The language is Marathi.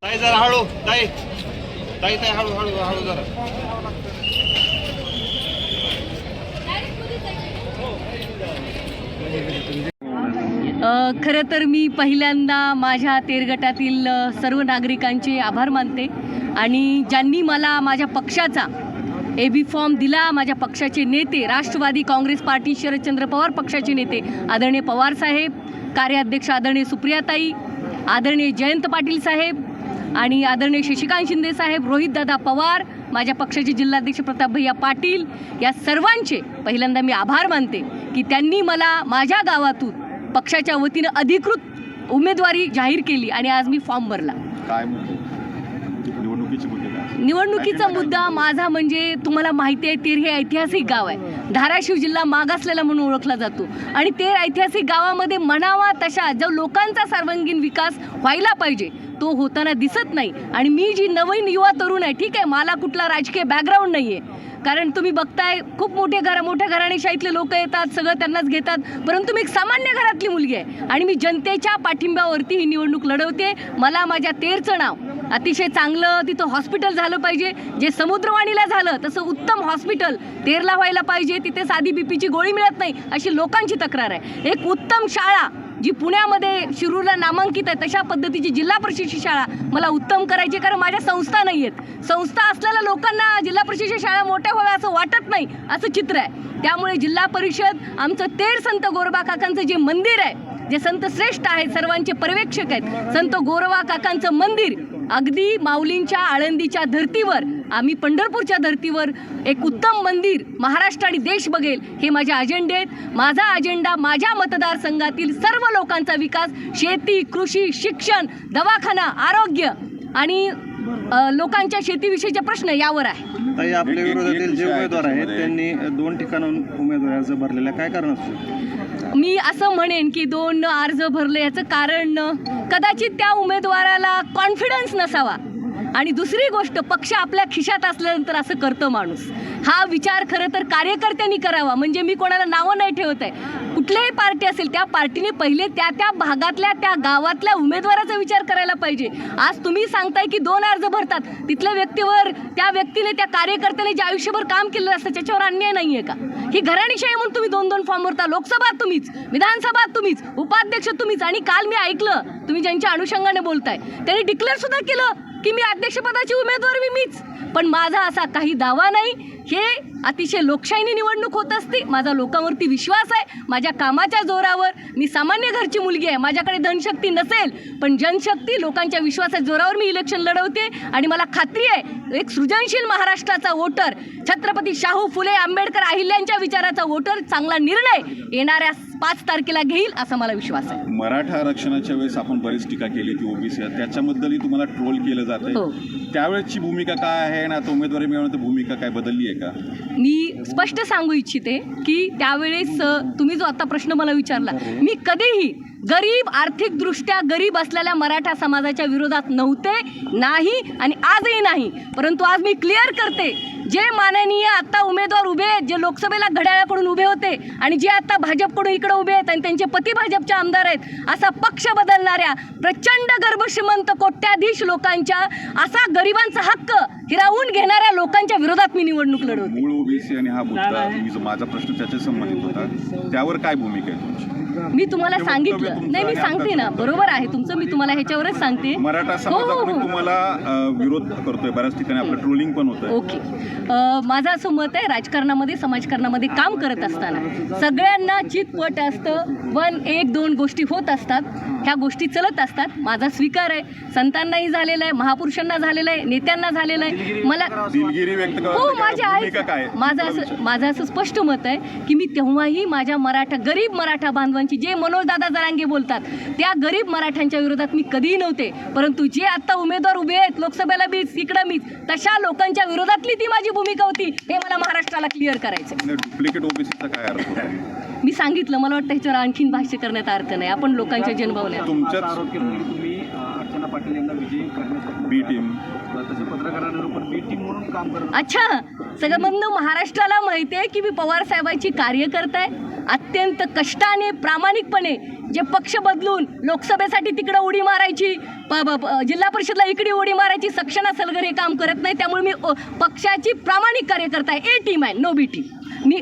ताई जरा हळू, ताई ताई ताई हळू हळू हळू जरा. खरं तर मी पहिल्यांदा माझ्या तेरगटातील सर्व नागरिकांचे आभार मानते आणि ज्यांनी मला माझ्या पक्षाचा AB फॉर्म दिला. माझ्या पक्षाचे नेते, राष्ट्रवादी काँग्रेस पार्टी शरदचंद्र पवार पक्षाचे नेते आदरणीय पवार साहेब, कार्याध्यक्ष आदरणीय सुप्रियाताई, आदरणीय जयंत पाटील साहेब आणि आदरणीय शशिकांत शिंदे साहेब, रोहितदादा पवार, माझ्या पक्षाचे जिल्हाध्यक्ष प्रताप भैया पाटील, या सर्वांचे पहिल्यांदा मी आभार मानते की त्यांनी मला माझ्या गावातून पक्षाच्या वतीनं अधिकृत उमेदवारी जाहीर केली आणि आज मी फॉर्म भरला. काय निवडणुकीचा मुद्दा माझा म्हणजे तुम्हाला माहिती आहे, तेर हे ऐतिहासिक गाव आहे. धाराशिव जिल्हा मागासलेला म्हणून ओळखला जातो आणि तेर ऐतिहासिक गावामध्ये म्हणावा तशा जो लोकांचा सर्वांगीण विकास व्हायला पाहिजे तो होताना दिसत नाही. आणि मी जी नवीन युवा तरुण आहे, ठीक आहे, मला कुठला राजकीय बॅकग्राऊंड नाही आहे, कारण तुम्ही बघताय खूप मोठ्या घराणेशाहीतले लोक येतात, सगळं त्यांनाच घेतात, परंतु मी एक सामान्य घरातली मुलगी आहे आणि मी जनतेच्या पाठिंब्यावरती ही निवडणूक लढवते. मला माझ्या तेरचं नाव अतिशय चांगलं, तिथं हॉस्पिटल झालं पाहिजे, जे समुद्रवाणीला झालं तसं उत्तम हॉस्पिटल तेरला व्हायला पाहिजे. तिथे साधी बीपीची गोळी मिळत नाही अशी लोकांची तक्रार आहे. एक उत्तम शाळा जी पुण्यामध्ये शिरूरला नामांकित आहे तशा पद्धतीची जिल्हा परिषदेची शाळा मला उत्तम करायची, कारण माझ्या संस्था नाही आहेत. संस्था असलेल्या लोकांना जिल्हा परिषदेच्या शाळा मोठ्या व्हाव्या असं वाटत नाही, असं चित्र आहे. त्यामुळे जिल्हा परिषद, आमचं तेर संत गोरोबा काकांचं जे मंदिर आहे, जे संत श्रेष्ठ आहेत, सर्वांचे पर्यवेक्षक आहेत, संत गोरोबा काकांचं मंदिर अगदी माऊलींच्या आळंदीच्या धर्तीवर, आम्ही पंढरपूरच्या धर्तीवर एक उत्तम मंदिर महाराष्ट्र आणि देश बघेल हे माझे अजेंडे आहेत. माझा अजेंडा माझ्या मतदारसंघातील सर्व लोकांचा विकास, शेती, कृषी, शिक्षण, दवाखाना, आरोग्य आणि लोकांच्या शेतीविषयीचे प्रश्न यावर आहे. ताई, आपल्या विरोधातील जे उमेदवार आहेत त्यांनी 2 ठिकाणाहून उमेदवारी अर्ज भरलेला, काय कारण असतो? मी असं म्हणेन की 2 अर्ज भरले याचं कारण कदाचित त्या उमेदवाराला कॉन्फिडन्स नसावा आणि दुसरी गोष्ट, पक्ष आपल्या खिशात असल्यानंतर असं करतं माणूस. हा विचार खरं तर कार्यकर्त्यांनी करावा. म्हणजे मी कोणाला नावं नाही ठेवत आहे, कुठल्याही पार्टी असेल त्या पार्टीने पहिले त्या भागातल्या त्या गावातल्या उमेदवाराचा विचार करायला पाहिजे. आज तुम्ही सांगताय की 2 अर्ज भरतात, तिथल्या व्यक्तीवर, त्या व्यक्तीने, त्या कार्यकर्त्याने जे आयुष्यभर काम केलेलं असतं त्याच्यावर अन्याय नाही आहे का? ही घराणीशाही म्हणून तुम्ही 2 फॉर्म भरता. लोकसभा तुम्हीच, विधानसभा तुम्हीच, उपाध्यक्ष तुम्हीच. आणि काल मी ऐकलं तुम्ही ज्यांच्या अनुषंगाने बोलताय त्यांनी डिक्लेअर सुद्धा केलं की मी अध्यक्षपदाची उमेदवार मीच. पण माझा असा काही दावा नाही. हे अतिशय लोकशाहीने निवडणूक होत असते. माझा लोकांवरती विश्वास आहे, माझ्या कामाच्या जोरावर. मी सामान्य घरची मुलगी आहे, माझ्याकडे धनशक्ती नसेल पण जनशक्ती, लोकांच्या विश्वासाच्या जोरावर मी इलेक्शन लढवते आणि मला खात्री आहे एक सृजनशील महाराष्ट्राचा वोटर, छत्रपती शाहू फुले आंबेडकर अहिल्यांच्या विचाराचा वोटर चांगला निर्णय येणाऱ्या 5 तारखेला घेईल असा मला विश्वास आहे. मराठा आरक्षणाच्या वेळेस आपण बरीच टीका केली ती ओबीसी, त्याच्याबद्दलही तुम्हाला ट्रोल केलं जातंय. हो. त्यावेळेची भूमिका काय आहे आणि आता उमेदवारी मिळवण्याची भूमिका काय बदलली आहे का? मी स्पष्ट सांगू इच्छिते की त्यावेळेस तुम्ही जो आता प्रश्न मला विचारला, मी कधीही गरीब, आर्थिकदृष्ट्या गरीब असलेल्या मराठा समाजाच्या विरोधात नव्हते, नाही आणि आजही नाही. परंतु आज मी क्लिअर करते, जे माननीय आता उमेदवार उभे आहेत, जे लोकसभेला घड्याळाकडून उभे होते आणि जे आता भाजपकडून इकडे उभे आहेत आणि त्यांचे पती भाजपचे आमदार आहेत, असा पक्ष बदलणाऱ्या प्रचंड गर्भश्रीमंत कोट्याधीश लोकांच्या, असा गरिबांचा हक्क हिरावून घेणाऱ्या लोकांच्या विरोधात मी निवडणूक लढवते. मूळ ओबीसी आणि हा मुद्दा, माझा प्रश्न त्याच्या संबंधित होता, त्यावर काय भूमिका आहे तुमची? मी तुम्हाला सांगितलं नाही, मी सांगते ना, बरोबर आहे तुमचं, मी तुम्हाला ह्याच्यावरच सांगते. मराठा समाजाकडून तुम्हाला विरोध करतोय, बऱ्याच ठिकाणी आपलं ट्रोलिंग पण होतंय. ओके, माझं असं मत आहे, राजकारणामध्ये, समाजकारणामध्ये काम करत असताना सगळ्यांना चितपट असतं. 1-2 गोष्टी होत असतात, ह्या गोष्टी चलत असतात. माझा स्वीकार आहे, संतांनाही झालेला आहे, महापुरुषांना झालेला आहे, नेत्यांना झालेला आहे. मला दिलगिरी व्यक्त हो, माझं असं स्पष्ट मत आहे की मी तेव्हाही माझ्या गरीब मराठा बांधवांची, जे मनोजदादा जरांगे बोलतात, त्या गरीब मराठ्यांच्या विरोधात मी कधीही नव्हते. परंतु जे आता उमेदवार उभे आहेत, लोकसभेला मीच, इकडं मीच, तशा लोकांच्या विरोधातली ती माझी भूमिका होती. हे मला महाराष्ट्राला क्लिअर करायचं. डुप्लिकेट ओबीसीचा काय अर्थ होता? मी सांगितलं, मला वाटतं ह्याच्यावर आणखीन भाष्य करण्यात अर्थ नाही. आपण लोकांच्या जनभावना तुमच्याच तुम्ही अर्चना पाटील यांना विजयी करण्यासाठी बी टीम तसे पत्रकारांबरोबर बी टीम म्हणून काम करत. अच्छा, सगळं महाराष्ट्राला माहिती आहे की मी पवार साहेबांची कार्यकर्ता आहे. अत्यंत कष्टाने प्रामाणिकपणे जे पक्ष बदलून लोकसभेसाठी तिकडे उडी मारायची, जिल्हा परिषदला इकडे उडी मारायची, सक्षणा सलगर हे काम करत नाही. त्यामुळे मी पक्षाची प्रामाणिक कार्यकर्ता आहे. ए टीम आहे, नो बी टीम. मी